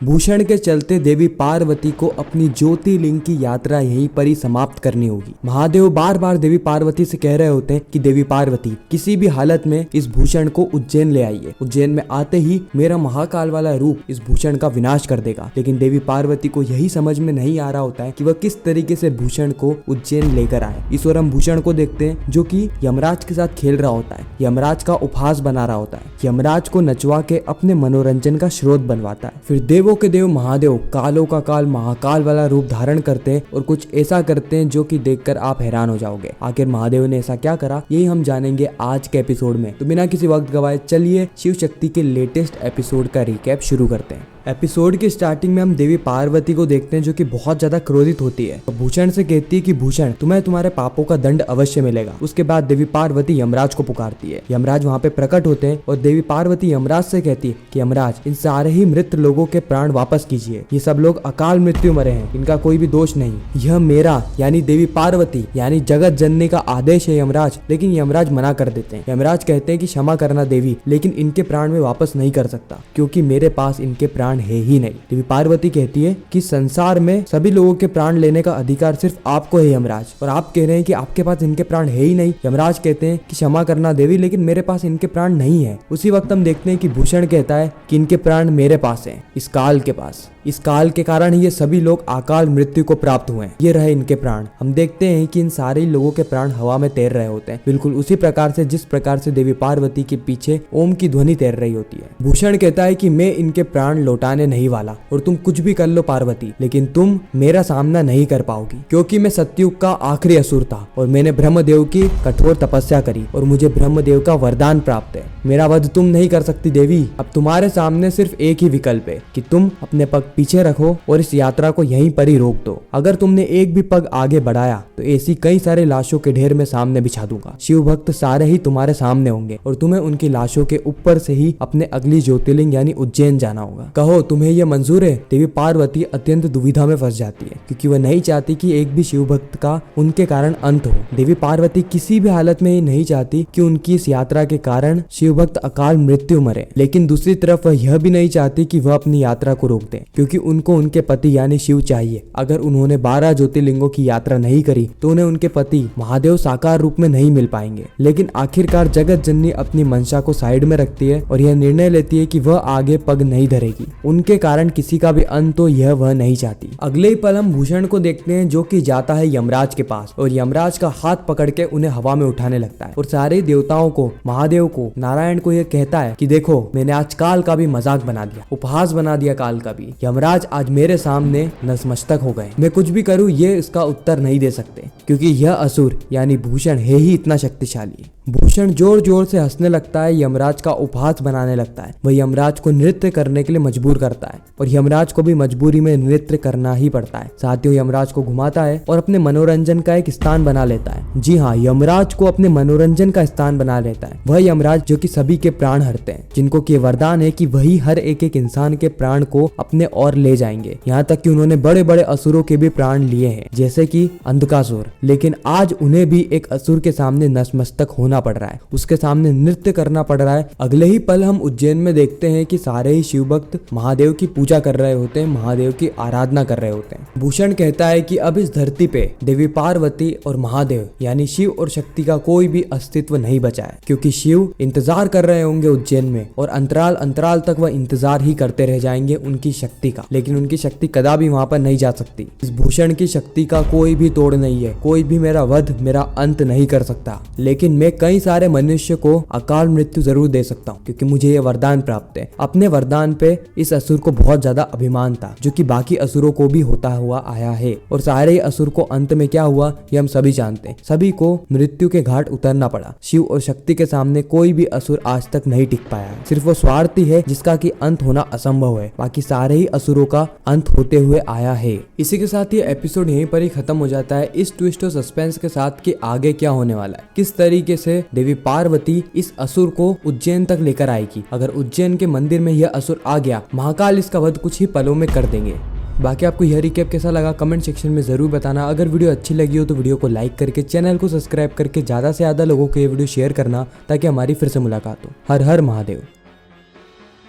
भूषण के चलते देवी पार्वती को अपनी ज्योतिर्लिंग की यात्रा यहीं पर ही समाप्त करनी होगी। महादेव बार बार देवी पार्वती से कह रहे होते हैं कि देवी पार्वती किसी भी हालत में इस भूषण को उज्जैन ले आइए। उज्जैन में आते ही मेरा महाकाल वाला रूप इस भूषण का विनाश कर देगा। लेकिन देवी पार्वती को यही समझ में नहीं आ रहा होता है कि वह किस तरीके से भूषण को उज्जैन लेकर आए। इस ओर हम भूषण को देखते हैं जो कि यमराज के साथ खेल रहा होता है, यमराज का उपहास बना रहा होता है, यमराज को नचवा के अपने मनोरंजन का स्रोत बनवाता है। फिर देवों के देव महादेव कालों का काल महाकाल वाला रूप धारण करते हैं और कुछ ऐसा करते हैं जो कि देखकर आप हैरान हो जाओगे। आखिर महादेव ने ऐसा क्या करा, यही हम जानेंगे आज के एपिसोड में। तो बिना किसी वक्त गवाए चलिए शिव शक्ति के लेटेस्ट एपिसोड का रिकैप शुरू करते हैं। एपिसोड की स्टार्टिंग में हम देवी पार्वती को देखते हैं जो कि बहुत ज्यादा क्रोधित होती है। तो भूषण से कहती है कि भूषण तुम्हें तुम्हारे पापों का दंड अवश्य मिलेगा। उसके बाद देवी पार्वती यमराज को पुकारती है। यमराज वहाँ पे प्रकट होते हैं और देवी पार्वती यमराज से कहती है कि यमराज इन सारे ही मृत लोगों के प्राण वापस कीजिए। ये सब लोग अकाल मृत्यु मरे हैं, इनका कोई भी दोष नहीं। यह मेरा यानी देवी पार्वती यानी जगत जननी का आदेश है यमराज। लेकिन यमराज मना कर देते हैं। यमराज कहते हैं कि क्षमा करना देवी, लेकिन इनके प्राण में वापस नहीं कर सकता क्योंकि मेरे पास इनके प्राण है ही नहीं। देवी पार्वती कहती है कि संसार में सभी लोगों के प्राण लेने का अधिकार सिर्फ आपको है यमराज, और आप कह रहे हैं कि आपके पास इनके प्राण है ही नहीं। यमराज कहते हैं कि क्षमा करना देवी, लेकिन मेरे पास इनके प्राण नहीं है। उसी वक्त हम देखते हैं कि भूषण कहता है कि इनके प्राण मेरे पास हैं, इस काल के पास। इस काल के कारण ये सभी लोग अकाल मृत्यु को प्राप्त हुए हैं। ये रहे इनके प्राण। हम देखते हैं कि इन सारे लोगों के प्राण हवा में तैर रहे होते हैं, बिल्कुल उसी प्रकार से जिस प्रकार से देवी पार्वती के पीछे ओम की ध्वनि तैर रही होती है। भूषण कहता है कि मैं इनके प्राण लौटाने नहीं वाला, और तुम कुछ भी कर लो पार्वती, लेकिन तुम मेरा सामना नहीं कर पाओगी क्योंकि मैं सतयुग का आखिरी असुर था और मैंने ब्रह्मदेव की कठोर तपस्या करी और मुझे ब्रह्मदेव का वरदान प्राप्त है। मेरा वध तुम नहीं कर सकती देवी। अब तुम्हारे सामने सिर्फ एक ही विकल्प है कि तुम अपने पग पीछे रखो और इस यात्रा को यहीं पर ही रोक दो। अगर तुमने एक भी पग आगे बढ़ाया तो ऐसी कई सारे लाशों के ढेर में सामने बिछा दूंगा। शिव भक्त सारे ही तुम्हारे सामने होंगे और तुम्हें उनकी लाशों के ऊपर से ही अपने अगली ज्योतिर्लिंग यानी उज्जैन जाना होगा। कहो तुम्हें यह मंजूर है? देवी पार्वती अत्यंत दुविधा में फंस जाती है क्योंकि वह नहीं चाहती कि एक भी शिव भक्त का उनके कारण अंत हो। देवी पार्वती किसी भी हालत में नहीं चाहती कि उनकी इस यात्रा के कारण शिव भक्त अकाल मृत्यु मरे, लेकिन दूसरी तरफ वह यह भी नहीं चाहती कि वह अपनी यात्रा को रोक दे क्योंकि उनको उनके पति यानी शिव चाहिए। अगर उन्होंने 12 ज्योतिर्लिंगों की यात्रा नहीं करी तो उन्हें उनके पति महादेव साकार रूप में नहीं मिल पाएंगे। लेकिन आखिरकार जगत जननी अपनी मंशा को साइड में रखती है और यह निर्णय लेती है कि वह आगे पग नहीं धरेगी। उनके कारण किसी का भी अंत तो यह वह नहीं चाहती। अगले ही पल हम भूषण को देखते हैं जो कि जाता है यमराज के पास और यमराज का हाथ पकड़ के उन्हें हवा में उठाने लगता है और सारे देवताओं को, महादेव को, नारायण को यह कहता है कि देखो मैंने आज काल का भी मजाक बना दिया, उपहास बना दिया काल का भी। यमराज आज मेरे सामने नतमस्तक हो गए। मैं कुछ भी करूं ये इसका उत्तर नहीं दे सकते क्योंकि यह असुर यानी भूषण है ही इतना शक्तिशाली। भूषण जोर जोर से हंसने लगता है, यमराज का उपहास बनाने लगता है। वह यमराज को नृत्य करने के लिए मजबूर करता है और यमराज को भी मजबूरी में नृत्य करना ही पड़ता है। साथ ही यमराज को घुमाता है और अपने मनोरंजन का एक स्थान बना लेता है। जी हाँ, यमराज को अपने मनोरंजन का स्थान बना लेता है। वह यमराज जो कि सभी के प्राण हरते हैं, जिनको कि वरदान है कि वही हर एक एक इंसान के प्राण को अपने और ले जाएंगे। यहाँ तक कि उन्होंने बड़े बड़े असुरों के भी प्राण लिए हैं जैसे कि अंधकासुर, लेकिन आज उन्हें भी एक असुर के सामने नतमस्तक होना पड़ रहा है, उसके सामने नृत्य करना पड़ रहा है। अगले ही पल हम उज्जैन में देखते हैं कि सारे ही शिव भक्त महादेव की पूजा कर रहे होते हैं, महादेव की आराधना कर रहे होते हैं। भूषण कहता है कि अब इस धरती पे देवी पार्वती और महादेव यानी शिव और शक्ति का कोई भी अस्तित्व नहीं बचा है क्योंकि शिव इंतजार कर रहे होंगे उज्जैन में और अंतराल अंतराल तक वह इंतजार ही करते रह जाएंगे उनकी शक्ति का, लेकिन उनकी शक्ति कदा भी वहां पर नहीं जा सकती। इस भूषण की शक्ति का कोई भी तोड़ नहीं है, कोई भी मेरा वध, मेरा अंत नहीं कर सकता, लेकिन मैं कई सारे मनुष्य को अकाल मृत्यु जरूर दे सकता हूँ क्योंकि मुझे ये वरदान प्राप्त है। अपने वरदान पे इस असुर को बहुत ज्यादा अभिमान था जो कि बाकी असुरों को भी होता हुआ आया है और सारे असुर को अंत में क्या हुआ ये हम सभी जानते हैं। सभी को मृत्यु के घाट उतरना पड़ा। शिव और शक्ति के सामने कोई भी असुर आज तक नहीं टिक पाया है। सिर्फ वो स्वार्थी है जिसका कि अंत होना असंभव है, बाकी सारे ही असुरों का अंत होते हुए आया है। इसी के साथ ये एपिसोड यहीं पर ही खत्म हो जाता है इस ट्विस्ट और सस्पेंस के साथ कि आगे क्या होने वाला है, किस तरीके से देवी पार्वती इस असुर को उज्जैन तक लेकर आएगी। अगर उज्जैन के मंदिर में यह असुर आ गया, महाकाल इसका वध कुछ ही पलों में कर देंगे। बाकी आपको यह रिकैप कैसा लगा कमेंट सेक्शन में जरूर बताना। अगर वीडियो अच्छी लगी हो तो वीडियो को लाइक करके चैनल को सब्सक्राइब करके ज्यादा से ज्यादा लोगों को ये वीडियो शेयर करना ताकि हमारी फिर से मुलाकात हो। हर हर महादेव।